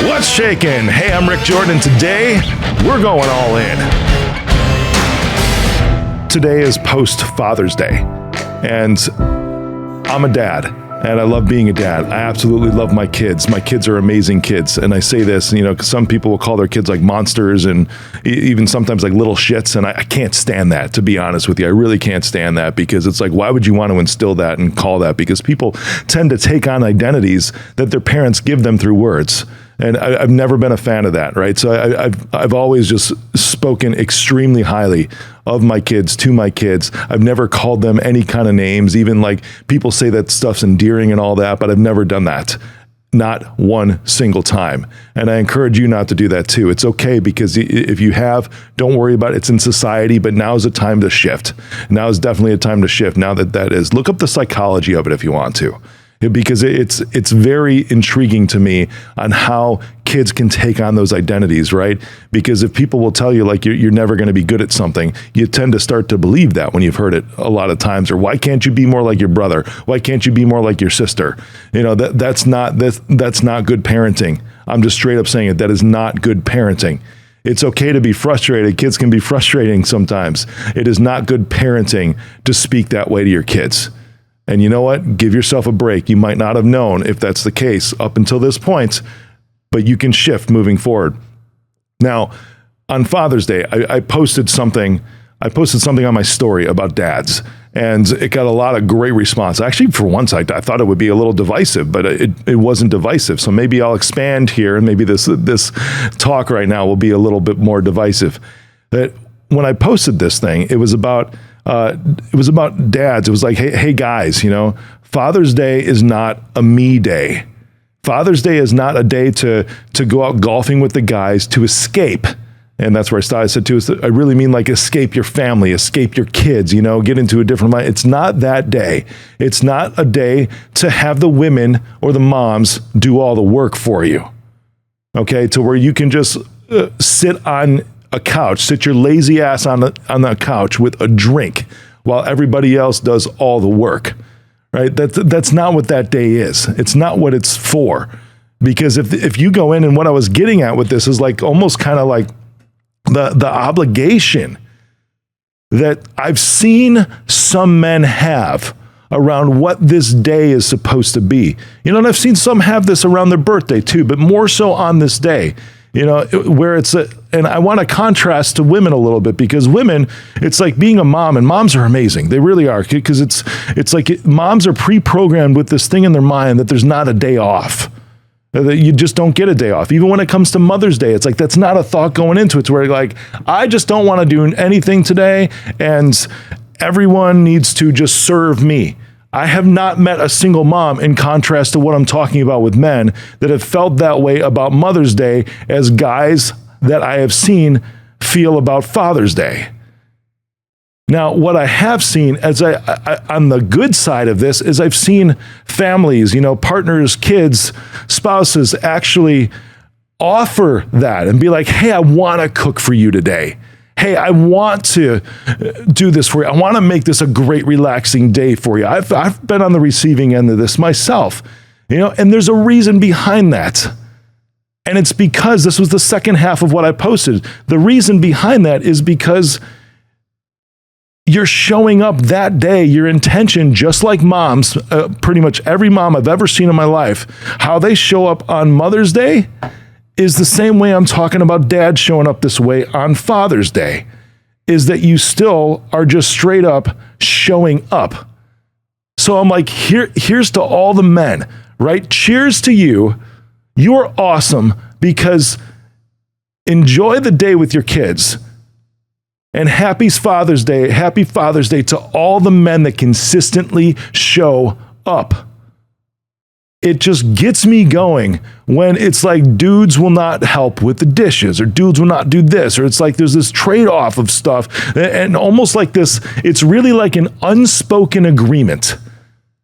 What's shakin'? Hey, I'm Rick Jordan. Today, we're going all in. Today is post Father's Day, and I'm a dad, and I love being a dad. I absolutely love my kids. My kids are amazing kids, and I say this, because some people will call their kids like monsters and even sometimes like little shits, and I can't stand that, to be honest with you. I really can't stand that, because it's like, why would you want to instill that and call that? Because people tend to take on identities that their parents give them through words. And I've never been a fan of that, right? So I've always just spoken extremely highly of my kids, to my kids. I've never called them any kind of names, even like people say that stuff's endearing and all that, but I've never done that. Not one single time. And I encourage you not to do that too. It's okay, because if you have, don't worry about it. It's in society, but now is a time to shift. Now is definitely a time to shift. Now that is, look up the psychology of it if you want to. Because it's very intriguing to me on how kids can take on those identities, right? Because if people will tell you like you're never going to be good at something, you tend to start to believe that when you've heard it a lot of times. Or why can't you be more like your brother? Why can't you be more like your sister? That's not good parenting. I'm just straight up saying it. That is not good parenting. It's okay to be frustrated. Kids can be frustrating sometimes. It is not good parenting to speak that way to your kids. And you know what? Give yourself a break. You might not have known if that's the case up until this point, but you can shift moving forward. Now, on Father's Day, I posted something on my story about dads, and it got a lot of great response. Actually, for once, I thought it would be a little divisive, but it wasn't divisive. So maybe I'll expand here, and maybe this talk right now will be a little bit more divisive. That when I posted this thing, it was about dads. It was like, hey guys, Father's Day is not a me day. Father's Day is not a day to go out golfing with the guys, to escape. And that's where I started. I said I really mean like escape your family, escape your kids, get into a different life. It's not that day. It's not a day to have the women or the moms do all the work for you. Okay, to where you can just sit on a couch, sit your lazy ass on the couch with a drink while everybody else does all the work, right? That's not what that day is. It's not what it's for. Because if you go in, and what I was getting at with this is like almost kind of like the obligation that I've seen some men have around what this day is supposed to be. And I've seen some have this around their birthday too, but more so on this day. Where and I want to contrast to women a little bit, because women, it's like being a mom, and moms are amazing. They really are, because it's like moms are pre-programmed with this thing in their mind that there's not a day off. That you just don't get a day off. Even when it comes to Mother's Day, it's like that's not a thought going into it. It's where like, I just don't want to do anything today, and everyone needs to just serve me. I have not met a single mom, in contrast to what I'm talking about with men, that have felt that way about Mother's Day as guys that I have seen feel about Father's Day. Now, what I have seen as I on the good side of this is I've seen families, partners, kids, spouses actually offer that and be like, hey, I want to cook for you today. Hey, I want to do this for you. I want to make this a great, relaxing day for you. I've been on the receiving end of this myself, and there's a reason behind that. And it's because this was the second half of what I posted. The reason behind that is because you're showing up that day, your intention, just like moms, pretty much every mom I've ever seen in my life, how they show up on Mother's Day is the same way I'm talking about dad showing up this way on Father's Day, is that you still are just straight up showing up. So I'm like, here's to all the men, right? Cheers to you. You're awesome, because enjoy the day with your kids. And happy Father's Day to all the men that consistently show up. It just gets me going when it's like dudes will not help with the dishes, or dudes will not do this, or it's like there's this trade-off of stuff, and almost like this, it's really like an unspoken agreement,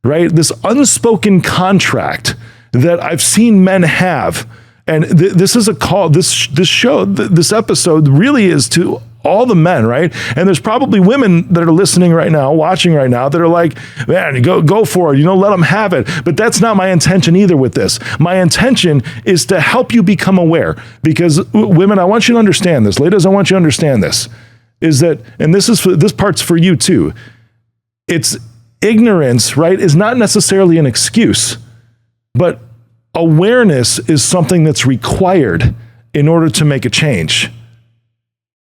right? This unspoken contract that I've seen men have. And this is a call, this show, this episode really is to all the men, right? And there's probably women that are listening right now, watching right now, that are like, man, go for it, let them have it. But that's not my intention either with this. My intention is to help you become aware, because women, I want you to understand this. Ladies, I want you to understand this, is that, and this part's for you too. It's ignorance, right, is not necessarily an excuse, but awareness is something that's required in order to make a change.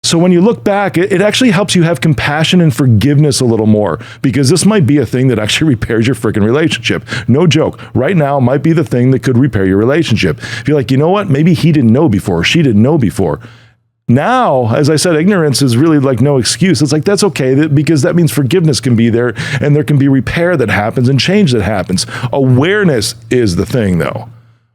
So when you look back, it actually helps you have compassion and forgiveness a little more, because this might be a thing that actually repairs your freaking relationship. No joke. Right now might be the thing that could repair your relationship. If you're like, you know what? Maybe he didn't know before, or she didn't know before. Now, as I said, ignorance is really like no excuse. It's like, that's okay, because that means forgiveness can be there, and there can be repair that happens and change that happens. Awareness is the thing, though.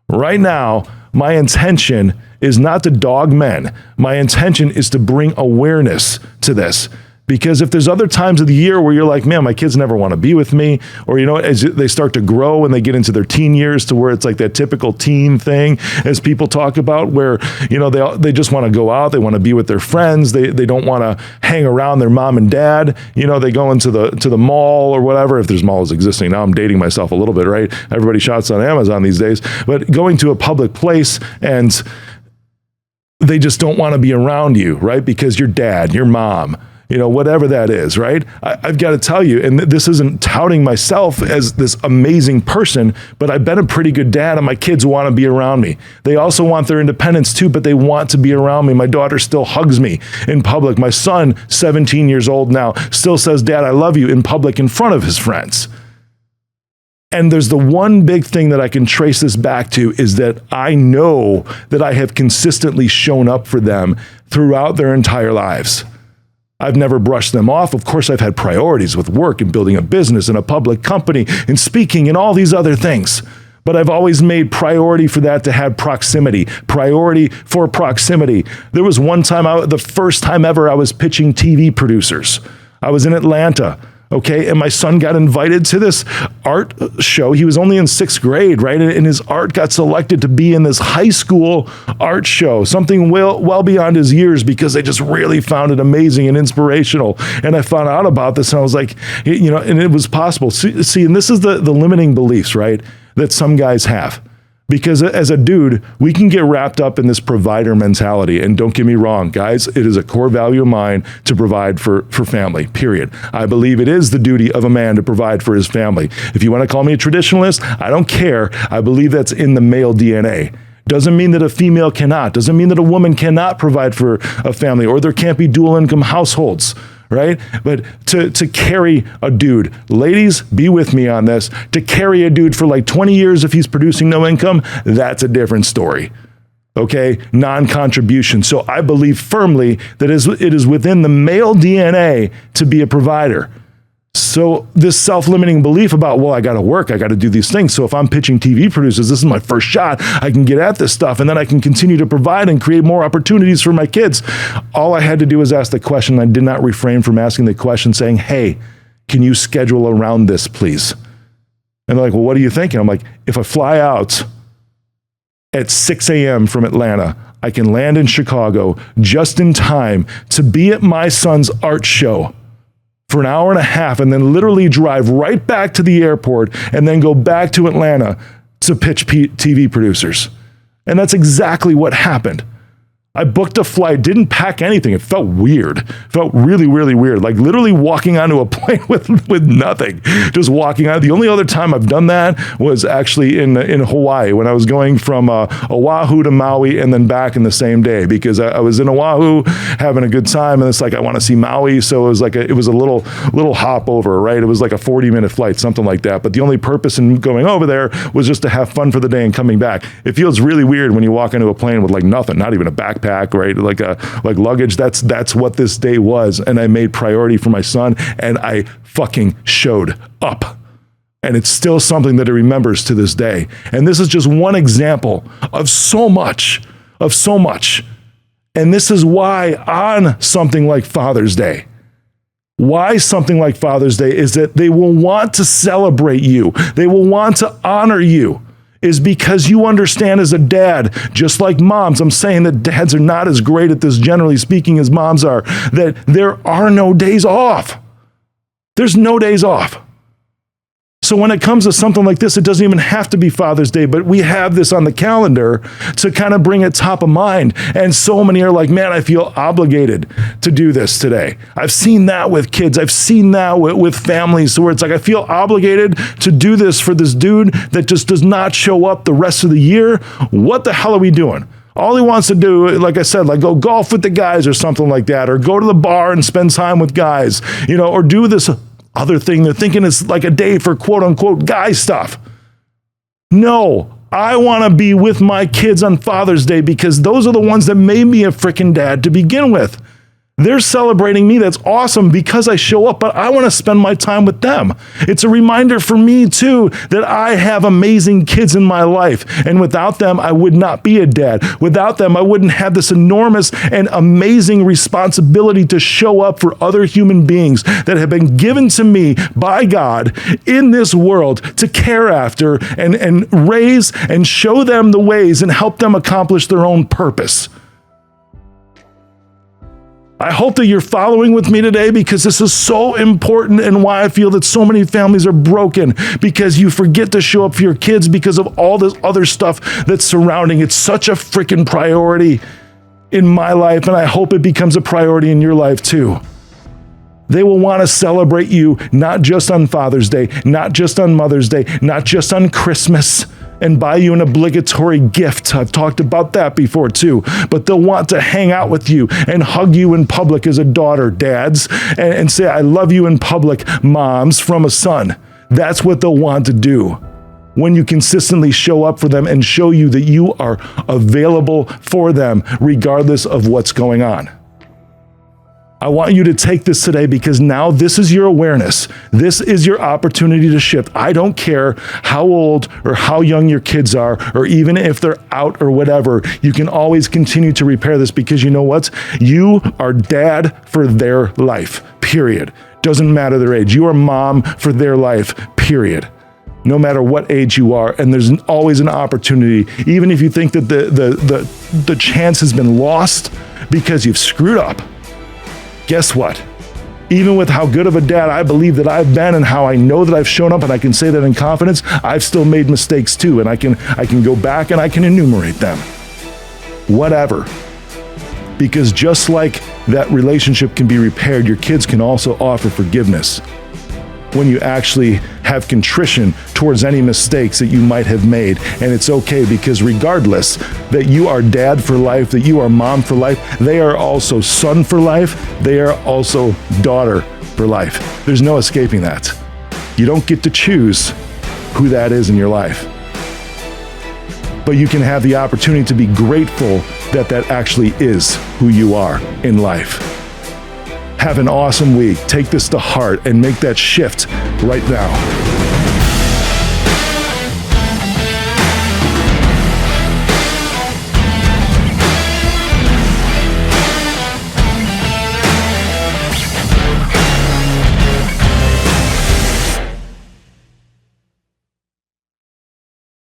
Right now, my intention is not to dog men. My intention is to bring awareness to this. Because if there's other times of the year where you're like, man, my kids never want to be with me, or, as they start to grow and they get into their teen years, to where it's like that typical teen thing, as people talk about, where, they just want to go out. They want to be with their friends. They don't want to hang around their mom and dad. They go into the mall or whatever, if there's malls existing. Now I'm dating myself a little bit, right? Everybody shops on Amazon these days, but going to a public place, and they just don't want to be around you, right? Because your dad, your mom, whatever that is, right? I've got to tell you, and this isn't touting myself as this amazing person, but I've been a pretty good dad, and my kids want to be around me. They also want their independence too, but they want to be around me. My daughter still hugs me in public. My son, 17 years old now, still says, Dad, I love you, in public in front of his friends. And there's the one big thing that I can trace this back to, is that I know that I have consistently shown up for them throughout their entire lives. I've never brushed them off. Of course, I've had priorities with work and building a business and a public company and speaking and all these other things. But I've always made priority for that to have proximity, priority for proximity. There was one time, the first time ever, I was pitching TV producers. I was in Atlanta. Okay, and my son got invited to this art show. He was only in 6th grade, right? And his art got selected to be in this high school art show, something well beyond his years, because they just really found it amazing and inspirational. And I found out about this, and I was like, and it was possible. See, and this is the limiting beliefs, right, that some guys have. Because as a dude, we can get wrapped up in this provider mentality. And don't get me wrong, guys, it is a core value of mine to provide for family, period. I believe it is the duty of a man to provide for his family. If you want to call me a traditionalist, I don't care. I believe that's in the male DNA. Doesn't mean that a female cannot. Doesn't mean that a woman cannot provide for a family, or there can't be dual income households. Right? But to carry a dude, ladies, be with me on this, to carry a dude for like 20 years if he's producing no income, that's a different story. Okay? Non-contribution. So I believe firmly that it is within the male DNA to be a provider. So this self-limiting belief about, well, I got to work, I got to do these things. So if I'm pitching TV producers, this is my first shot. I can get at this stuff, and then I can continue to provide and create more opportunities for my kids. All I had to do was ask the question. I did not refrain from asking the question, saying, hey, can you schedule around this, please? And they're like, well, what are you thinking? I'm like, if I fly out at 6 a.m. from Atlanta, I can land in Chicago just in time to be at my son's art show for an hour and a half, and then literally drive right back to the airport, and then go back to Atlanta to pitch TV producers. And that's exactly what happened. I booked a flight, didn't pack anything. It felt weird. Felt really, really weird. Like literally walking onto a plane with nothing. Just walking out. The only other time I've done that was actually in Hawaii, when I was going from Oahu to Maui and then back in the same day, because I was in Oahu having a good time, and it's like, I want to see Maui. So it was like a little hop over, right? It was like a 40-minute flight, something like that. But the only purpose in going over there was just to have fun for the day and coming back. It feels really weird when you walk into a plane with like nothing, not even a backpack, right? Like luggage. That's what this day was. And I made priority for my son, and I fucking showed up. And it's still something that he remembers to this day. And this is just one example of so much. And this is why on something like Father's Day, is that they will want to celebrate you. They will want to honor you. is because you understand as a dad, just like moms, I'm saying that dads are not as great at this, generally speaking, as moms are, that there are no days off. There's no days off. So when it comes to something like this, it doesn't even have to be Father's Day, but we have this on the calendar to kind of bring it top of mind. And so many are like, man, I feel obligated to do this today. I've seen that with kids. I've seen that with families where it's like, I feel obligated to do this for this dude that just does not show up the rest of the year. What the hell are we doing? All he wants to do, like I said, like go golf with the guys or something like that, or go to the bar and spend time with guys, or do this other thing. They're thinking it's like a day for quote unquote guy stuff. No, I want to be with my kids on Father's Day because those are the ones that made me a freaking dad to begin with. They're celebrating me. That's awesome because I show up, but I want to spend my time with them. It's a reminder for me too that I have amazing kids in my life. And without them, I would not be a dad. Without them, I wouldn't have this enormous and amazing responsibility to show up for other human beings that have been given to me by God in this world to care after and raise and show them the ways and help them accomplish their own purpose. I hope that you're following with me today because this is so important and why I feel that so many families are broken because you forget to show up for your kids because of all this other stuff that's surrounding. It's such a freaking priority in my life, and I hope it becomes a priority in your life too. They will want to celebrate you not just on Father's Day, not just on Mother's Day, not just on Christmas, and buy you an obligatory gift. I've talked about that before too. But they'll want to hang out with you and hug you in public as a daughter, dads, and say, I love you in public, moms, from a son. That's what they'll want to do when you consistently show up for them and show you that you are available for them regardless of what's going on. I want you to take this today because now this is your awareness. This is your opportunity to shift. I don't care how old or how young your kids are, or even if they're out or whatever, you can always continue to repair this because you know what? You are dad for their life, period. Doesn't matter their age. You are mom for their life, period. No matter what age you are, and there's always an opportunity, even if you think that the chance has been lost because you've screwed up. Guess what? Even with how good of a dad I believe that I've been and how I know that I've shown up, and I can say that in confidence, I've still made mistakes too, and I can go back and I can enumerate them. Whatever. Because just like that relationship can be repaired, your kids can also offer forgiveness when you actually have contrition towards any mistakes that you might have made. And it's okay because regardless that you are dad for life, that you are mom for life, they are also son for life, they are also daughter for life. There's no escaping that. You don't get to choose who that is in your life. But you can have the opportunity to be grateful that that actually is who you are in life. Have an awesome week. Take this to heart and make that shift right now.